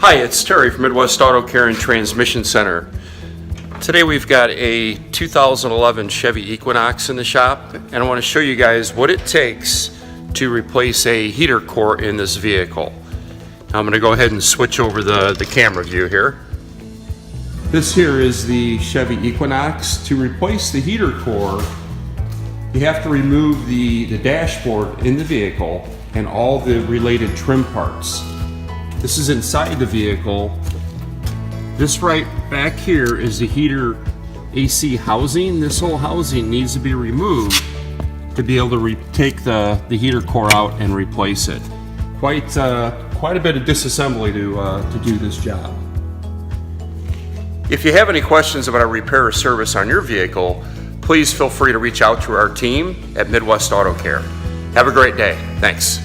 Hi, it's Terry from Midwest Auto Care and Transmission Center. Today we've got a 2011 Chevy Equinox in the shop, and I want to show you guys what it takes to replace a heater core in this vehicle. Now I'm going to go ahead and switch over the camera view here. This here is the Chevy Equinox. To replace the heater core, you have to remove the dashboard in the vehicle and all the related trim parts. This is inside the vehicle. This right back here is the heater AC housing. This whole housing needs to be removed to be able to take the heater core out and replace it. Quite a bit of disassembly to do this job. If you have any questions about a repair or service on your vehicle, please feel free to reach out to our team at Midwest Auto Care. Have a great day. Thanks.